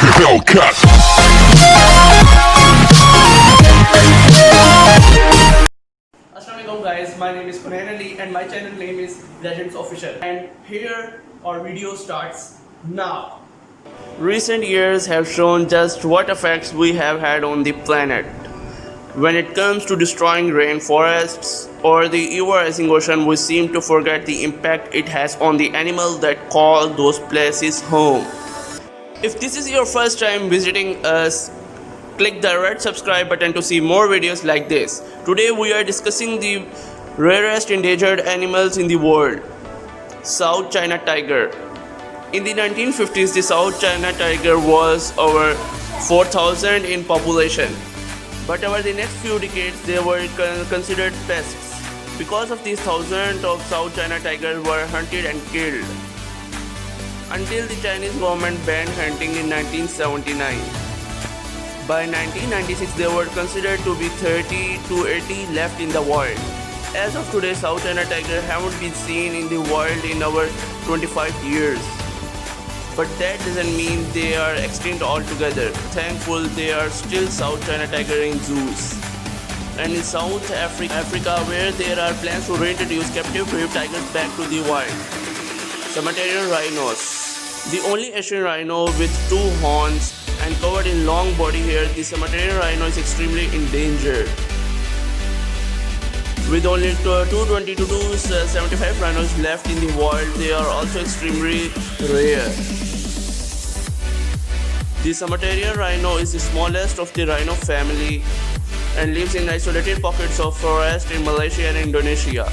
Hellcat. Assalamualaikum guys, my name is Konain and my channel name is Legends Official, and here our video starts now. Recent years have shown just what effects we have had on the planet. When it comes to destroying rainforests or the ever-rising ocean, we seem to forget the impact it has on the animals that call those places home. If this is your first time visiting us, click the red subscribe button to see more videos like this. Today we are discussing the rarest endangered animals in the world, South China tiger. In the 1950s, the South China tiger was over 4,000 in population. But over the next few decades, they were considered pests. Because of these, thousands of South China tigers were hunted and killed, until the Chinese government banned hunting in 1979. By 1996, there were considered to be 30 to 80 left in the world. As of today, South China tiger haven't been seen in the wild in over 25 years. But that doesn't mean they are extinct altogether. Thankfully, there are still South China tiger in zoos. And in South Africa, where there are plans to reintroduce captive brave tigers back to the wild. Cemetery rhinos. The only Asian rhino with two horns and covered in long body hair, the cemetery rhino is extremely endangered. With only 220 to 275 rhinos left in the world, they are also extremely rare. The cemetery rhino is the smallest of the rhino family and lives in isolated pockets of forest in Malaysia and Indonesia.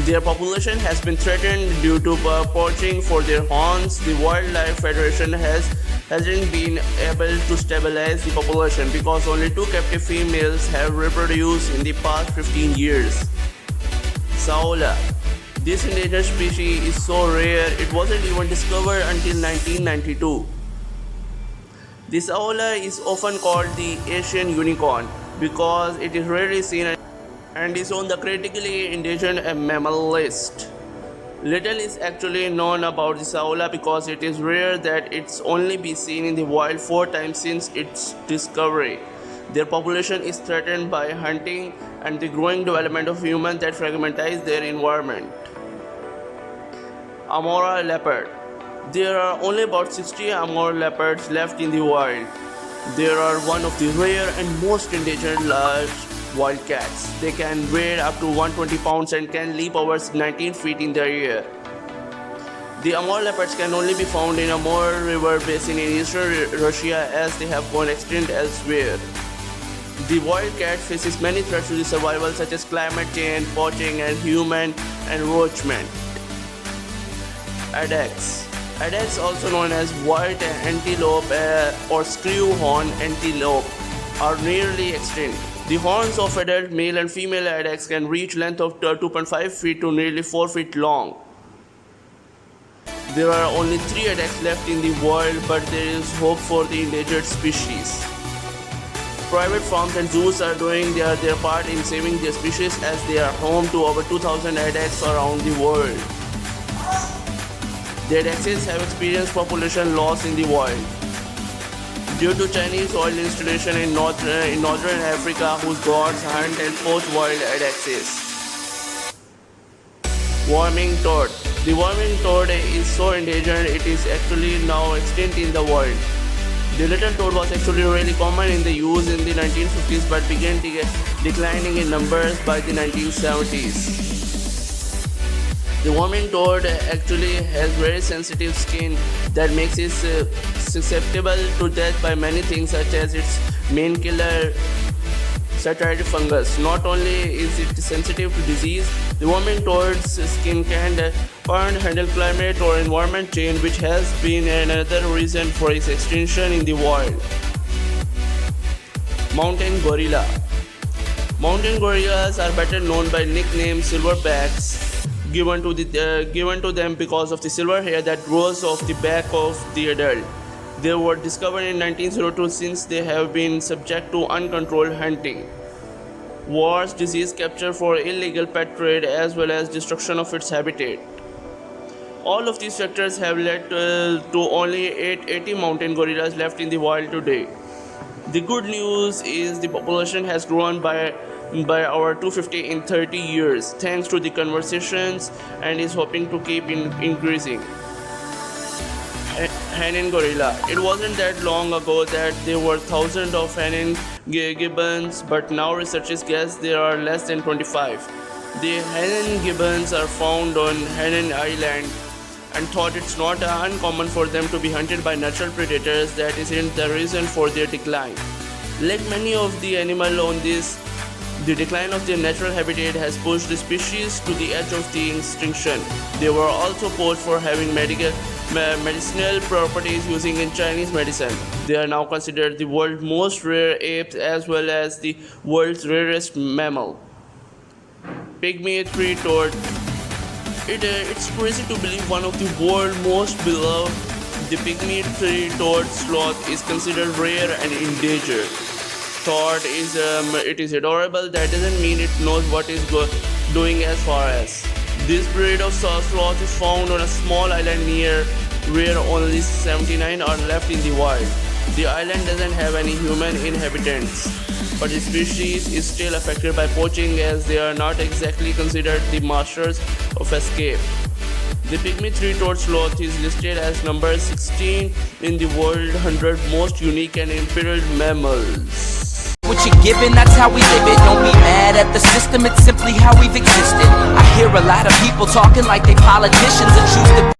Their population has been threatened due to poaching for their horns. The Wildlife Federation hasn't been able to stabilize the population because only 2 captive females have reproduced in the past 15 years. Saola. This endangered species is so rare it wasn't even discovered until 1992. The saola is often called the Asian unicorn because it is rarely seen and is on the critically endangered mammal list. Little is actually known about the saola because it is rare that it's only been seen in the wild 4 times since its discovery. Their population is threatened by hunting and the growing development of humans that fragmentize their environment. Amora leopard. There are only about 60 Amora leopards left in the wild. They are one of the rare and most endangered large wildcats. They can weigh up to 120 pounds and can leap over 19 feet in the air. The Amur leopards can only be found in Amur River basin in eastern Russia as they have gone extinct elsewhere. The wildcat faces many threats to the survival such as climate change, poaching, and human encroachment. Addax. Addax, also known as white antelope or screw-horn antelope, are nearly extinct. The horns of adult male and female addax can reach length of 2.5 feet to nearly 4 feet long. There are only 3 addax left in the world, but there is hope for the endangered species. Private farms and zoos are doing their part in saving their species as they are home to over 2,000 addax around the world. The addaxes have experienced population loss in the wild due to Chinese oil installation in northern Africa, whose guards hunt and poach wild addaxes. Worming toad. The worming toad is so endangered it is actually now extinct in the world. The little toad was actually really common in the use in the 1950s but began declining in numbers by the 1970s. The worming toad actually has very sensitive skin that makes it susceptible to death by many things such as its main killer, Satyrid fungus. Not only is it sensitive to disease, the worming toad's skin can't handle climate or environment change, which has been another reason for its extinction in the wild. Mountain gorilla. Mountain gorillas are better known by nickname silverbacks, given to them because of the silver hair that grows off the back of the adult. They were discovered in 1902 since they have been subject to uncontrolled hunting, wars, disease capture for illegal pet trade, as well as destruction of its habitat. All of these factors have led to only 880 mountain gorillas left in the wild today. The good news is the population has grown by our 250 in 30 years, thanks to the conversations, and is hoping to keep increasing. Henin gorilla. It wasn't that long ago that there were thousands of Henin gibbons, but now researchers guess there are less than 25. The Henin gibbons are found on Henin Island and thought it's not uncommon for them to be hunted by natural predators. That isn't the reason for their decline. Like many of the animals on this, the decline of their natural habitat has pushed the species to the edge of the extinction. They were also poached for having medicinal properties using in Chinese medicine. They are now considered the world's most rare apes as well as the world's rarest mammal. Pygmy three-toed. It's crazy to believe one of the world's most beloved, the pygmy three-toed sloth, is considered rare and endangered. Thought is it is adorable. That doesn't mean it knows what it's doing as far as. This breed of sloth is found on a small island near where only 79 are left in the wild. The island doesn't have any human inhabitants, but the species is still affected by poaching as they are not exactly considered the masters of escape. The pygmy three-toed sloth is listed as number 16 in the world 100 most unique and imperiled mammals. What you're given, that's how we live it. Don't be mad at the system, it's simply how we've existed. I hear a lot of people talking like they politicians and choose to